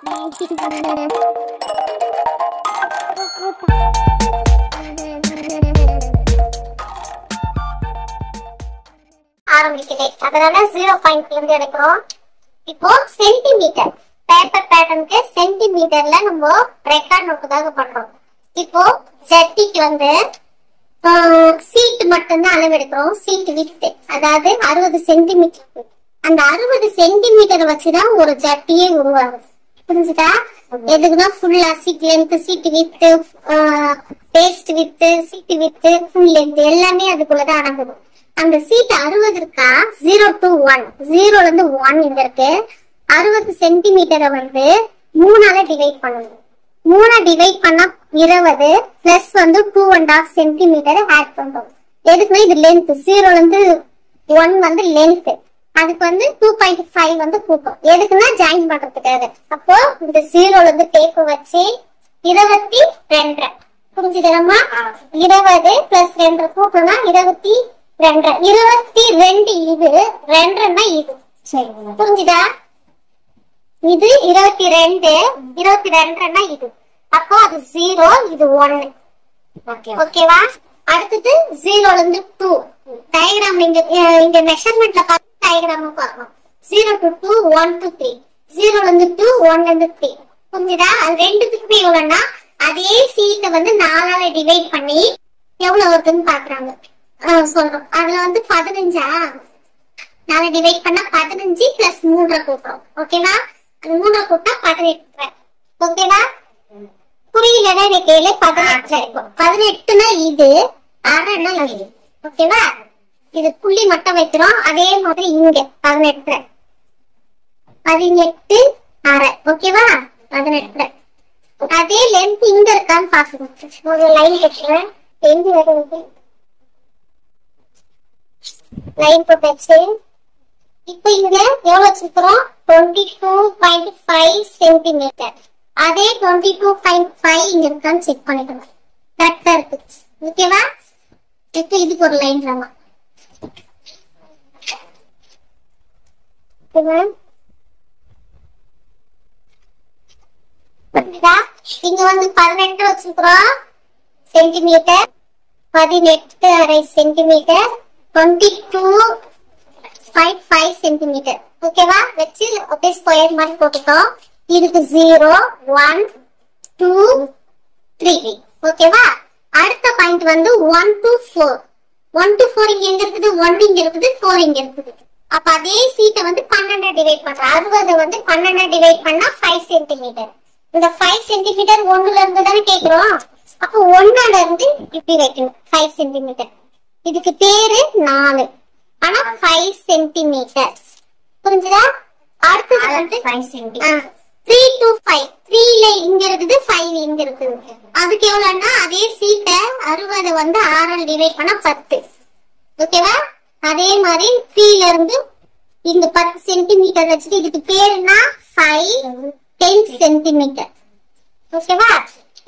ஆரம்பிக்குது. அதனால 0.ல இருந்து எடுக்கிறோம். இப்போ சென்டிமீட்டர் பேப்பர் பேட்டர்னுக்கு சென்டிமீட்டர்ல நம்ம ரெக்கார்ட் நோட்டுக்காக பண்றோம். இப்போ ஜட்டிக்கு வந்து சீட் மட்டும்தான் அளவு எடுக்கிறோம். சீட் வித்து அதாவது 60 சென்டிமீட்டர். அந்த 60 சென்டிமீட்டர் வச்சுதான் ஒரு ஜட்டியே உருவாகுது. புரிஞ்சுதா? எதுக்குன்னா ஃபுல்லா seat length, seat with, paste with, seat with, full length எல்லாமே அதுக்குள்ளதான் அடங்குது. அந்த சீட் 60 இருக்கா 0 to 1, 0ல இருந்து 1 இங்க இருக்கு. 60 சென்டிமீட்டரை வந்து 3ஆல டிவைட் பண்ணணும். 3 டிவைட் பண்ணா 20 பிளஸ் வந்து 2.5 சென்டிமீட்டர் ஆட் பண்றோம். எதுக்குன்னா இது லென்த், 0ல இருந்து 1 வந்து லென்த், அதுக்கு வந்து 2.5 வந்து கூட்டம். எதுக்குன்னா ஜாயின் பண்றதுக்காக. அப்போ இந்த 0ல இருந்து டேப் வச்சு 22. புரிஞ்சுக்கிறோமா? 20 பிளஸ் 2 கூட்டம்னா 22. 22 இது 2ன்னா இது. புரிஞ்சுதா? இது 22, 22ன்னா இது. அப்போ அது 0, இது 1. ஓகேவா? அடுத்தது 0ல இருந்து 2 டயகிராம் இங்க மெஷர்மெண்ட்ல பார்த்து டயகிராம் பார்க்கணும். 0 to 2, 1 to 3, 0ல இருந்து 2, 1ல இருந்து 3. புரிஞ்சுதா? அது ரெண்டுத்துக்குமே எவ்வளவுன்னா அதே சீட்டை வந்து 4ஆல டிவைட் பண்ணி எவ்வளவு வருதுன்னு பாக்குறாங்க. சொல்றோம். அதுல வந்து 15 4 டிவைட் பண்ணா 15 பிளஸ் 3 கூட்டுறோம். ஓகேவா? அது 3 கூட்டா 18. ஓகேவா? புரியலன்னா எனக்கு கேளு. 18 இருக்கும். 18னா இது, அரைன்னா இது. ஓகேவா? இது புள்ளி மட்டும் வைக்கிறோம். அதே மாதிரி இங்க 18 அரை. ஓகேவா? 18. அதே லென்த் இங்க இருக்கான்னு பாக்கணும். ஒரு லைன் கட்டுறேன். எங்க வருது லைன் போட்டாச்சு. இப்போ இங்க எவ்வளவு வச்சிருக்கிறோம்? 22.5 சென்டிமீட்டர். அதே 22.5 இங்க இருக்கான்னு செக் பண்ணிக்கணும். கரெக்டா இருக்கு. ஓகேவா? இப்போ இதுக்கு ஒரு லைன் ராமா. இங்க வந்து 18 வச்சிருக்கிறோம் சென்டிமீட்டர், 18.5 சென்டிமீட்டர், 22.5 சென்டிமீட்டர். ஓகேவா? வச்சு அப்படியே ஸ்கொயர் மாதிரி போட்டுட்டோம். இதுக்கு 0, 1, 2, 3. ஓகேவா? அடுத்த பாயிண்ட் வந்து 1 to 4. 1 to 4 இங்க எங்க இருக்குது? 1 இங்க இருக்குது, 4 இங்க இருக்குது. அப்ப அதே சீட்டை வந்து 12 டிவைட் பண்றோம். 60 வந்து 12 டிவைட் பண்ணா 5 சென்டிமீட்டர். இந்த 5 சென்டிமீட்டர் 1ல இருந்து தானே கேக்குறோம். அப்ப 1ல இருந்து இப்படி வைக்கணும் 5 சென்டிமீட்டர். இதுக்கு பேரு 4, ஆனா 5 சென்டிமீட்டர். புரிஞ்சுதா? அடுத்தது வந்து 5 சென்டிமீட்டர். 3 to 5, 3ல இங்க இருக்குது, 5 இங்க இருக்குது. அதுக்கு எவ்வளவுன்னா அதே சீட்டை 60 வந்து 6ஆல டிவைட் பண்ணா 10. ஓகேவா? அதே மாதிரி 3ல இருந்து இங்க 10 சென்டிமீட்டர் வச்சுட்டு இதுக்கு பேருனா 10 சென்டிமீட்டர். ஓகேவா?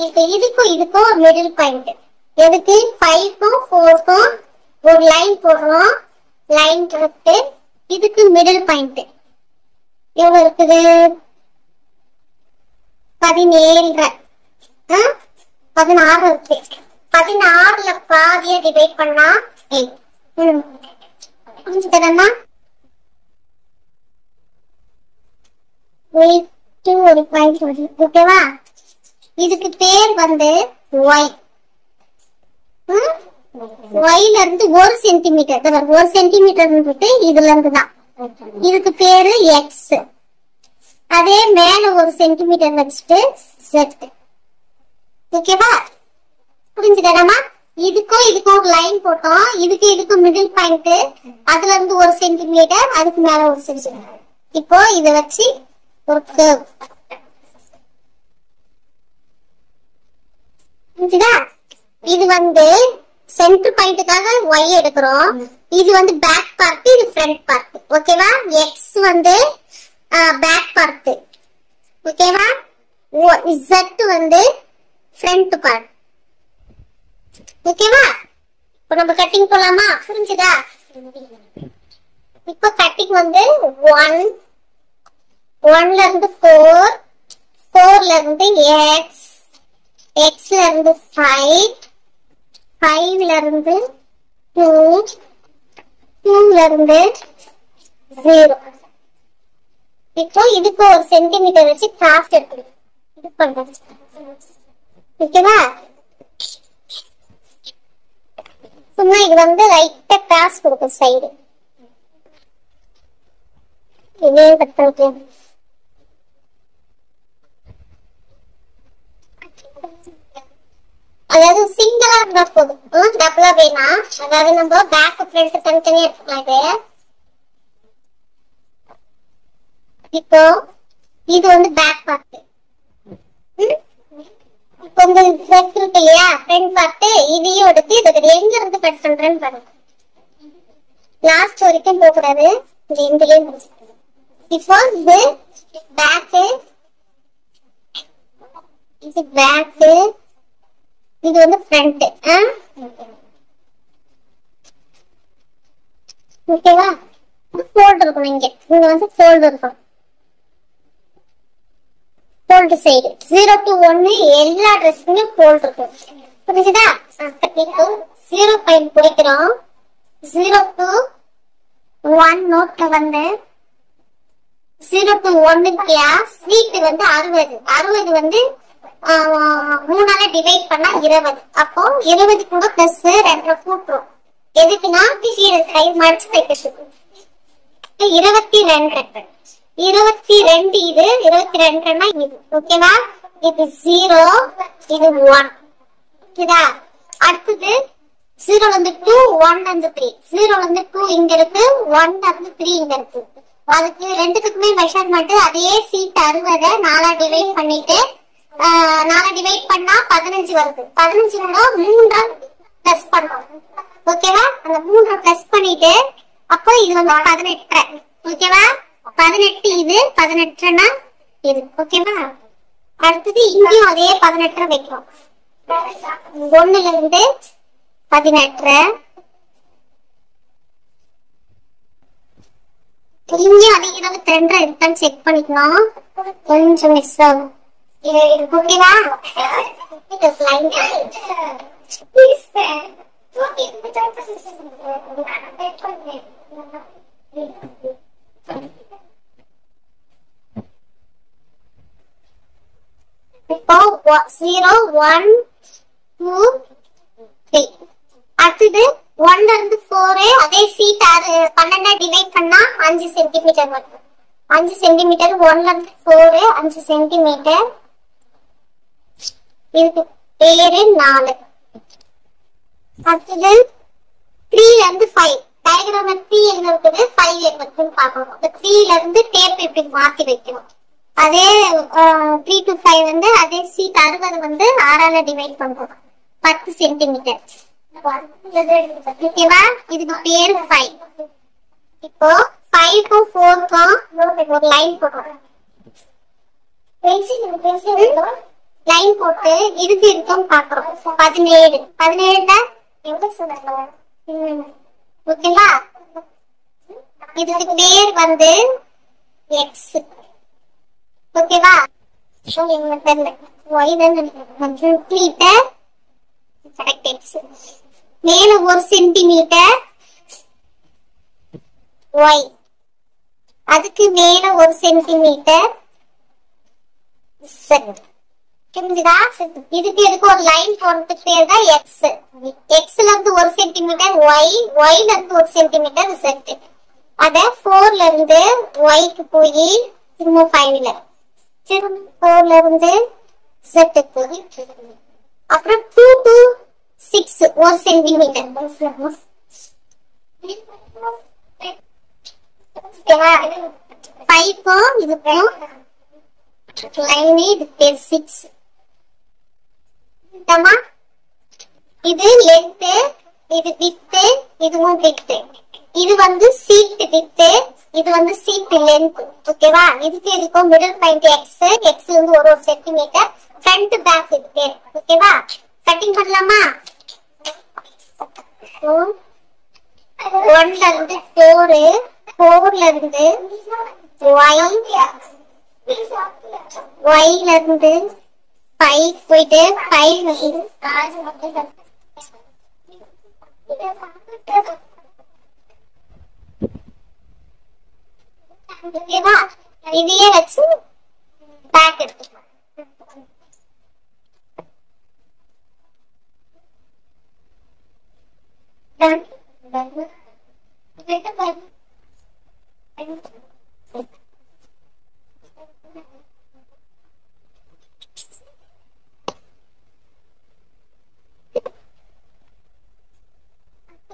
இப்ப இதுக்கும் ஒரு மிடில் பாயிண்ட். எதுக்கு? 5க்கும் 4க்கும் ஒரு லைன் போடுறோம். லைன் போட்டு இதுக்கு மிடில் பாயிண்ட் எவ்வளவு இருக்குது? 17, 16 இருக்கு. 16ல பாதியை டிவைட் பண்ணா 8. புரிஞ்சுக்கிறேன்னா ஒரு பாயிண்ட் வருது. ஓகேவா? இதுக்கு பேர் வந்து y. yல இருந்து 1 சென்டிமீட்டர், 1 சென்டிமீட்டர் இதுல இருந்து தான். இதுக்கு பேரு x. அதே மேல 1 சென்டிமீட்டர் வச்சுட்டு z. ஓகேவா? புரிஞ்சுதா? இதுக்கும் ஒரு லைன் போட்டோம். இதுக்கும் மிடில் பாயிண்ட், அதுல இருந்து 1 சென்டிமீட்டர், அதுக்கு மேல 1 சென்டிமீட்டர். இப்போ இத வச்சு ஒரு கர்வ். புரிஞ்சுதா? இது வந்து சென்டர் பாயிண்ட்டுக்காக y எடுக்கிறோம். இது வந்து பேக் பார்ட், இது ஃப்ரண்ட் பார்ட். ஓகேவா? x வந்து பேக் பார்ட். ஓகேவா? z வந்து ஃப்ரண்ட் பார்ட். ஓகேவா? இப்போ நம்ம கட்டிங் போலாமா? புரிஞ்சுதா? இப்போ கட்டிங் வந்து 1ல இருந்து 4, எக்ஸ், எக்ஸ்ல இருந்து 5, 5ல இருந்து 2, 2ல இருந்து 0. இப்போ இதுக்கு ஒரு சென்டிமீட்டர் வச்சு கிராஸ் எடுக்கணும். இது பண்றது ஓகேவா? சும்மா இது வந்து ரைட்டா கிராஸ் கொடுக்கும் சைடு. இதே கட் பண்ணிக்கலாம். அதாவது சிங்கிளா இருந்தா போதும், டபுளா வேணா. அதாவது நம்ம பேக் ஃப்ரண்ட் தனித்தனியா எடுத்துக்கலாம். இது இப்போ இது வந்து பேக் பார்ட். இப்போ இந்த ஃப்ரண்ட் இருக்கு இல்லையா, ஃப்ரண்ட் பார்ட், இதையும் எடுத்து இதுக்கு எங்க இருந்து கட் பண்றேன்னு பாருங்க. லாஸ்ட் வரைக்கும் போக கூடாது, இந்த எண்ட்லயே முடிச்சுக்கணும். இப்போ இது பேக், இது பேக், இது வந்து ஃப்ரண்ட். ஓகேவா? ஃபோல்ட் இருக்கும், இங்க வந்து ஃபோல்ட் இருக்கும். ஃபோல்ட் சைடு 0 to 1 எல்லா ட்ரெஸ்ஸுமே ஃபோல்ட் இருக்கும். புரிஞ்சுதா? இப்போ 0 பாயிண்ட் பிடிக்கிறோம். 0 to 1 நோட்ல வந்து 0 to 1 ஸ்வீட் வந்து 60. 60 வந்து 3ஆல டிவைட் பண்ணா 20. அப்போ 20 கூட பிளஸ் 2 கூட்டுறோம். எதுக்குன்னா சைடு மடிச்சு வைக்கிறதுக்கு. 22 22 இது 22னா இது. ஓகேவா? இது 0, இது 1. ஓகேதா? அடுத்தது 0ல இருந்து 2, 1ல இருந்து 3. 0ல இருந்து 2 இங்க இருக்கு, 1ல இருந்து 3 இங்க இருக்கு. அதுக்கு ரெண்டுத்துக்குமே மெஷர்மெண்ட் அதே சீட் 60 4ஆ டிவைட் பண்ணிட்டு 4ஆ டிவைட் பண்ணா 15 வருது. 15 கூட 3ஆ பிளஸ் பண்றோம். ஓகேவா? அந்த 3ஆ பிளஸ் பண்ணிட்டு அப்போ இது வந்து 18. ஓகேவா? 18 இது 18னா இது. ஓகேவா? அடுத்தது இங்கேயும் அதே 18 வைக்கிறோம். 1ல இருந்து 18, இங்கேயும் அதே 22 இருக்கான்னு செக் பண்ணிக்கணும். கொஞ்சம் மிஸ் ஆகும். ஓகேவா? இப்போ 0, 1, 2, 3. அடுத்தது 1ல இருந்து 4 அதே சீட் 12 டிவைட் பண்ணா 5 சென்டிமீட்டர் வரும். 5 சென்டிமீட்டர் 1ல இருந்து 4 5 சென்டிமீட்டர். இதுக்கு பேரு 4. அடுத்தது 3ல இருந்து 5. டயக்ராம்ல 3 எங்க இருக்குது, 5 எங்க இருக்குன்னு பார்க்கணும். 3ல இருந்து டேப் இப்படி மாத்தி வைக்கணும். அதே 3 to 5 வந்து அதே சீட் 60 வந்து 6ஆல டிவைட் பண்றோம். 10 சென்டிமீட்டர். ஓகேவா? இதுக்கு பேரு 5. இப்போ 5க்கும் 4க்கும் ஒரு லைன் போடுறோம். லைன் போட்டு இதுக்கு இருக்கும் பாக்குறோம். 17. 17 ஓகேவா? இதுக்கு பேர் வந்து எக்ஸ். ஓகேவா? மேல 1 சென்டிமீட்டர் ஒய், அதுக்கு மேல 1 சென்டிமீட்டர் செட். புரிஞ்சுதா? இதுக்கு இதுக்கு ஒரு லைன் போறதுக்கு பேர் தான் எக்ஸ். எக்ஸ்ல இருந்து 1 சென்டிமீட்டர் ஒய், ஒய்ல இருந்து 1 சென்டிமீட்டர் செட். அத 4ல இருந்து ஒய்க்கு போய் திரும்ப 5ல, 4ல இருந்து செட் போய் அப்புறம் 2 to 6 1 சென்டிமீட்டர். 5க்கும் இதுக்கும் லைன், இது பேர் 6. இது லென்த், இது வித், இதுவும் வித். இது வந்து சீட் வித், இது வந்து சீட் லென்த். ஓகேவா? இதுக்கு இருக்கும் மிடில் பாயிண்ட் எக்ஸ். எக்ஸ் வந்து 1 சென்டிமீட்டர். ஃப்ரண்ட் பேக் இது பேர். ஓகேவா? கட்டிங் பண்ணலாமா? 1ல இருந்து 4, 4ல இருந்து ஒய், ஒய்ல இருந்து 5 போயிட்டு 5 ஓகேவா? இதையே வச்சு பேக் எடுத்துக்கலாம்.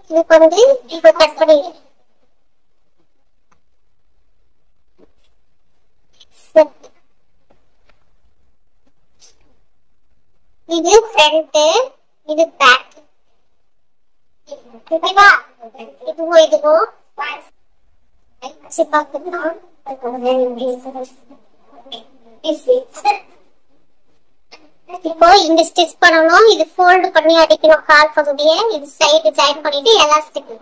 இதுக்கு வந்து இப்ப கட் பண்ணி இது ஃப்ரண்ட், இது பேக். ஓகேவா? இதுவும் இதுவும் இப்போ இங்க ஸ்டிச் பண்ணணும். இது ஃபோல்ட் பண்ணி அடிக்கணும் கால் பகுதியை. இது சைடு ஜாயின் பண்ணிட்டு எலாஸ்டிக்